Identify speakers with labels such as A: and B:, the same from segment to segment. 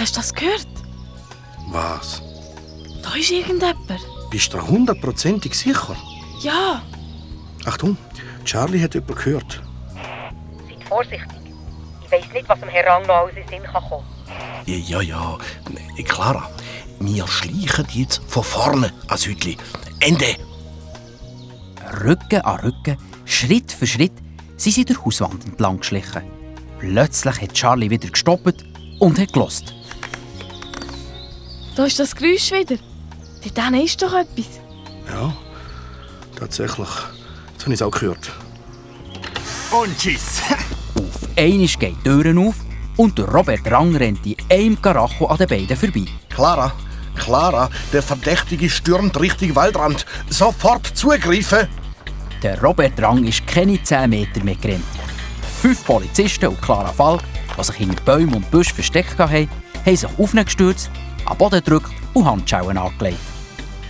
A: Hast du das gehört?
B: Was?
A: Da ist irgendjemand.
B: Bist du 100%ig sicher?
A: Ja.
B: Achtung, Charlie hat jemanden gehört.
C: Seid vorsichtig. Ich weiss nicht, was dem Herr Rang noch alles in den Sinn kann kommen.
D: Ja. Clara, wir schleichen jetzt von vorne ans Hütli. Ende!
E: Rücken an Rücken, Schritt für Schritt, sind sie der Hauswand entlang geschlichen. Plötzlich hat Charlie wieder gestoppt und hat gehört.
A: Da ist das Geräusch wieder. Dort ist doch etwas.
B: Ja, tatsächlich. Jetzt habe ich es auch gehört.
D: Und tschüss!
E: Auf einmal gehen die Türen auf und der Robert Rang rennt in einem Karacho an den beiden vorbei.
B: Clara, der Verdächtige stürmt Richtung Waldrand. Sofort zugreifen!
E: Der Robert Rang ist keine 10 Meter mehr gerannt. 5 Polizisten und Clara Falk, die sich hinter Bäumen und Büschen versteckt haben, haben sich auf ihn gestürzt, am Boden gedrückt und Handschuhe angelegt.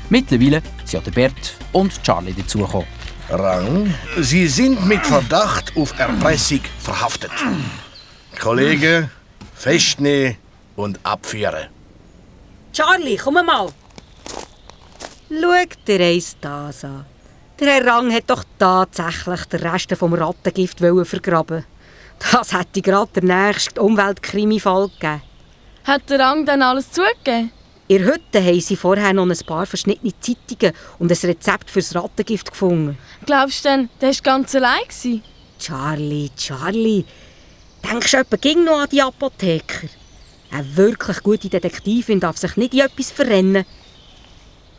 E: Mittlerweile sind auch der Bert und Charlie dazugekommen.
B: Rang, Sie sind mit Verdacht auf Erpressung verhaftet. Kollege, festnehmen und abführen.
C: Charlie, komm mal. Schau dir eins das an. Der Herr Rang hat doch tatsächlich den Rest vom Rattengift vergraben. Das hätte gerade der nächste Umweltkrimi-Fall gegeben.
A: Hat der Rang dann alles zugegeben?
C: In der Hütte haben sie vorher noch ein paar verschnittene Zeitungen und ein Rezept fürs Rattengift gefunden.
A: Glaubst du denn, der war ganz allein?
C: Charlie, denkst du etwa ging noch an die Apotheker? Eine wirklich gute Detektivin darf sich nicht in etwas verrennen.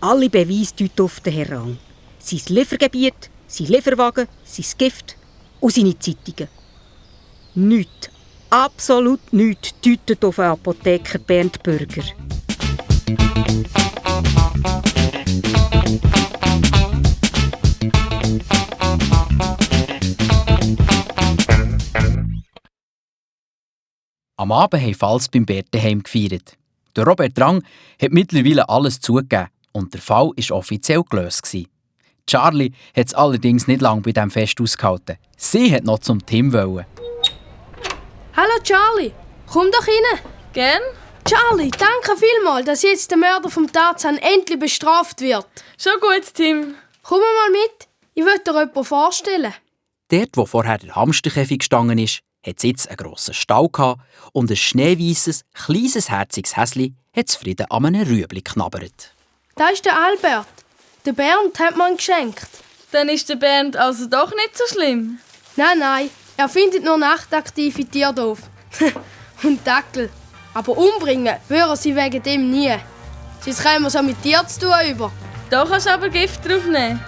C: Alle Beweise deuten auf den Herrn Rang. Sein Liefergebiet, sein Lieferwagen, sein Gift und seine Zeitungen. Nichts, absolut nichts deutet auf den Apotheker Bernd Bürger.
E: Am Abend haben Falls beim Bert daheim gefeiert. Der Robert Rang hat mittlerweile alles zugegeben und der Fall war offiziell gelöst. Charlie hat es allerdings nicht lange bei diesem Fest ausgehalten. Sie wollte noch zum Tim.
F: Hallo Charlie, komm doch rein.
A: Gern?
F: Charlie, danke vielmals, dass jetzt der Mörder vom Tarzan endlich bestraft wird.
A: Schon gut, Tim.
F: Komm mal mit, ich will dir jemanden vorstellen.
E: Dort, wo vorher der Hamsterkäfig gestanden ist, hat es jetzt einen grossen Stall gehabt und ein schneeweisses, kleines, herziges Häsli hat zufrieden an einem Rüebli geknabbert.
F: Das ist der Albert. Der Bernd hat mir ihn geschenkt.
A: Dann ist der Bernd also doch nicht so schlimm.
F: Nein, er findet nur nachtaktive Tiere doof. Und Dackel. Aber umbringen würden sie wegen dem nie. Sonst kommen wir so mit Tieren zu tun über.
A: Da kannst du aber Gift drauf nehmen.